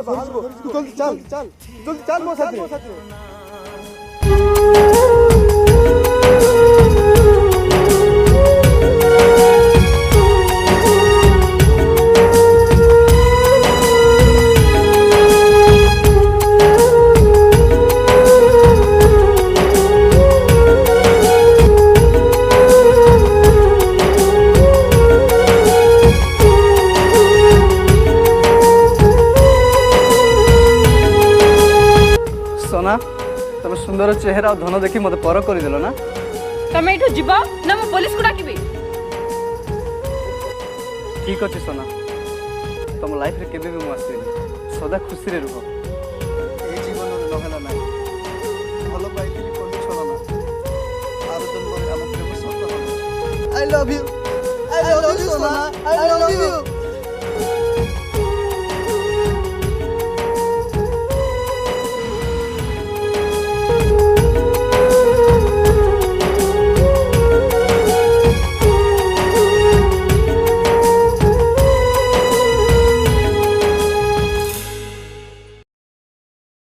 बाहर तू जल्दी चल चल जल्दी चल मो साथी सोना तुम सुंदर चेहरा और धन देखी मत पर करदेल ना तमे इठु जीव ना मो पुलिस को डाकिबे। ठीक अच्छे सोना तुम लाइफ रे केबे भी मु आसबेनी सदा खुशी रे रुह ए जीवन रे नहला ना भलो पाइली कोन छोला ना आरो जन्म रे हम प्रेम सत्य हो। आई लव यू सोना आई लव यू।